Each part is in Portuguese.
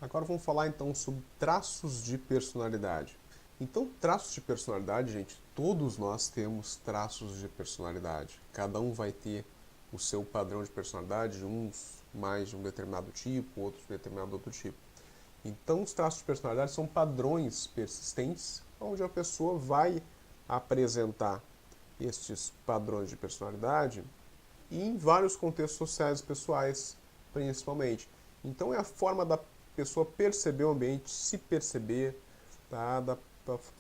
Agora vamos falar então sobre traços de personalidade. Então, traços de personalidade, gente, todos nós temos traços de personalidade. Cada um vai ter o seu padrão de personalidade, uns mais de um determinado tipo, outros de determinado outro tipo. Então, os traços de personalidade são padrões persistentes, onde a pessoa vai apresentar estes padrões de personalidade em vários contextos sociais e pessoais, principalmente. Então, é a forma da pessoa perceber o ambiente, se perceber, tá? Da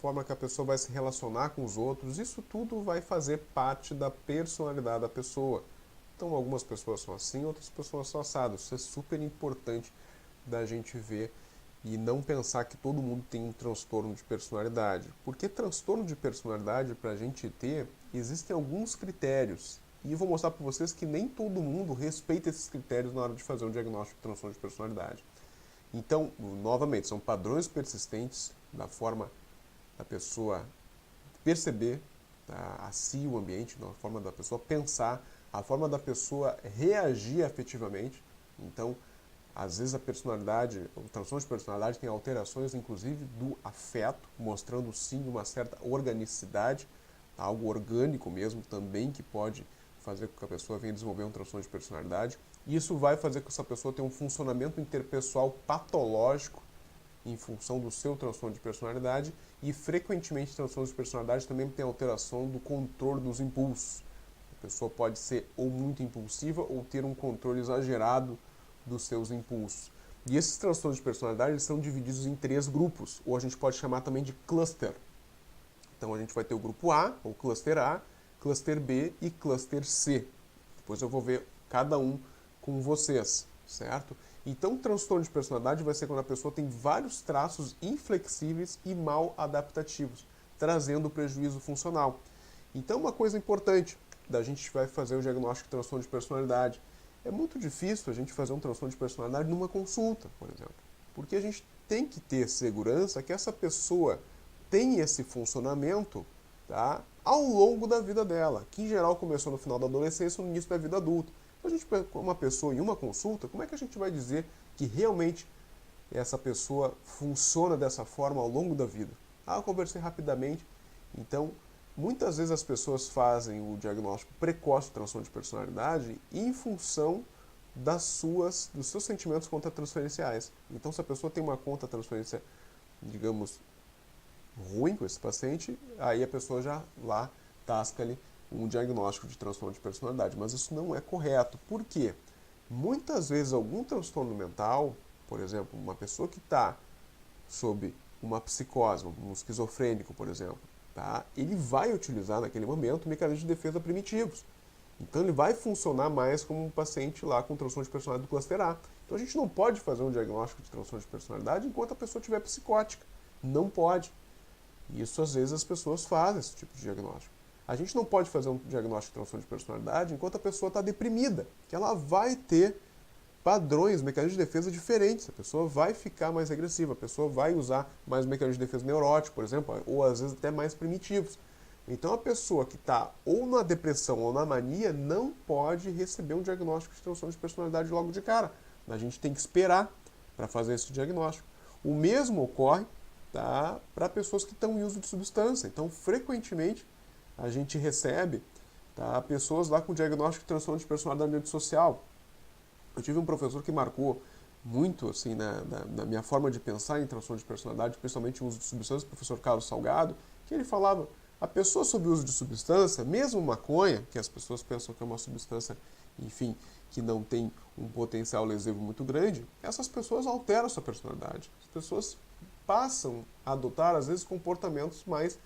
forma que a pessoa vai se relacionar com os outros, isso tudo vai fazer parte da personalidade da pessoa. Então, algumas pessoas são assim, outras pessoas são assadas. Isso é super importante da gente ver e não pensar que todo mundo tem um transtorno de personalidade. Porque transtorno de personalidade, para a gente ter, existem alguns critérios. E eu vou mostrar para vocês que nem todo mundo respeita esses critérios na hora de fazer um diagnóstico de transtorno de personalidade. Então, novamente, são padrões persistentes da forma da pessoa perceber, tá, a si o ambiente, da forma da pessoa pensar, a forma da pessoa reagir afetivamente. Então, às vezes a personalidade, o transtorno de personalidade tem alterações, inclusive, do afeto, mostrando sim uma certa organicidade, algo orgânico mesmo, também que pode fazer com que a pessoa venha desenvolver um transtorno de personalidade. Isso vai fazer com que essa pessoa tenha um funcionamento interpessoal patológico em função do seu transtorno de personalidade e, frequentemente, transtornos de personalidade também tem alteração do controle dos impulsos. A pessoa pode ser ou muito impulsiva ou ter um controle exagerado dos seus impulsos. E esses transtornos de personalidade eles são divididos em 3 grupos, ou a gente pode chamar também de cluster. Então a gente vai ter o grupo A, ou cluster B e cluster C. Depois eu vou ver cada um com vocês, certo? Então, transtorno de personalidade vai ser quando a pessoa tem vários traços inflexíveis e mal adaptativos, trazendo prejuízo funcional. Então, uma coisa importante da gente vai fazer o diagnóstico de transtorno de personalidade. É muito difícil a gente fazer um transtorno de personalidade numa consulta, por exemplo, porque a gente tem que ter segurança que essa pessoa tem esse funcionamento, tá, ao longo da vida dela, que em geral começou no final da adolescência ou no início da vida adulta. Então, a gente pega uma pessoa em uma consulta, como é que a gente vai dizer que realmente essa pessoa funciona dessa forma ao longo da vida? Eu conversei rapidamente, então muitas vezes as pessoas fazem o diagnóstico precoce de transtorno de personalidade em função dos seus sentimentos contra-transferenciais. Então, se a pessoa tem uma contra-transferência, digamos, ruim com esse paciente, aí a pessoa já lá tasca-lhe um diagnóstico de transtorno de personalidade. Mas isso não é correto. Por quê? Muitas vezes algum transtorno mental, por exemplo, uma pessoa que está sob uma psicose, um esquizofrênico, por exemplo, tá? Ele vai utilizar naquele momento mecanismos de defesa primitivos. Então ele vai funcionar mais como um paciente lá com transtorno de personalidade do cluster A. Então a gente não pode fazer um diagnóstico de transtorno de personalidade enquanto a pessoa estiver psicótica. Não pode. Isso às vezes as pessoas fazem esse tipo de diagnóstico. A gente não pode fazer um diagnóstico de transtorno de personalidade enquanto a pessoa está deprimida, que ela vai ter padrões, mecanismos de defesa diferentes. A pessoa vai ficar mais agressiva, a pessoa vai usar mais mecanismos de defesa neuróticos, por exemplo, ou às vezes até mais primitivos. Então a pessoa que está ou na depressão ou na mania não pode receber um diagnóstico de transtorno de personalidade logo de cara. A gente tem que esperar para fazer esse diagnóstico. O mesmo ocorre, tá, para pessoas que estão em uso de substância. Então, frequentemente, a gente recebe, tá, pessoas lá com diagnóstico de transtorno de personalidade antissocial. Eu tive um professor que marcou muito assim, na minha forma de pensar em transtorno de personalidade, principalmente o uso de substâncias, o professor Carlos Salgado, que ele falava, a pessoa sob uso de substância, mesmo maconha, que as pessoas pensam que é uma substância, enfim, que não tem um potencial lesivo muito grande, essas pessoas alteram a sua personalidade. As pessoas passam a adotar, às vezes, comportamentos mais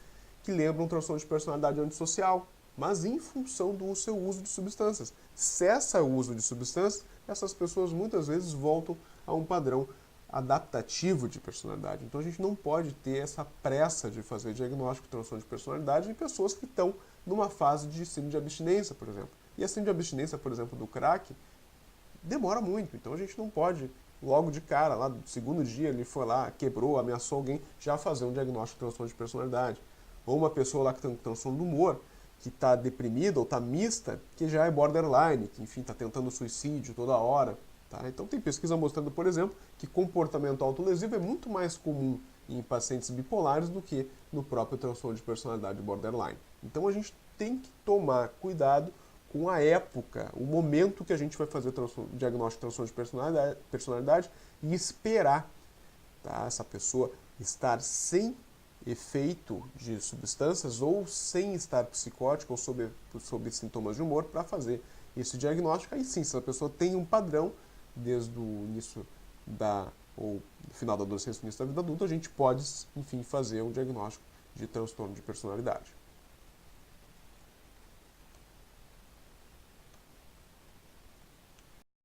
que lembram um transtorno de personalidade antissocial, mas em função do seu uso de substâncias. Cessa o uso de substâncias, essas pessoas muitas vezes voltam a um padrão adaptativo de personalidade. Então a gente não pode ter essa pressa de fazer diagnóstico de transtorno de personalidade em pessoas que estão numa fase de síndrome de abstinência, por exemplo. E a síndrome de abstinência, por exemplo, do crack, demora muito. Então a gente não pode, logo de cara, lá do segundo dia, ele foi lá, quebrou, ameaçou alguém, já fazer um diagnóstico de transtorno de personalidade. Ou uma pessoa lá que tem um transtorno do humor, que está deprimida ou está mista, que já é borderline, que enfim está tentando suicídio toda hora. Tá? Então tem pesquisa mostrando, por exemplo, que comportamento autolesivo é muito mais comum em pacientes bipolares do que no próprio transtorno de personalidade borderline. Então a gente tem que tomar cuidado com a época, o momento que a gente vai fazer o diagnóstico de transtorno de personalidade e esperar, tá, essa pessoa estar sem efeito de substâncias ou sem estar psicótica ou sob sintomas de humor para fazer esse diagnóstico. Aí sim, se a pessoa tem um padrão desde o início ou final da adolescência, início da vida adulta, a gente pode, enfim, fazer um diagnóstico de transtorno de personalidade.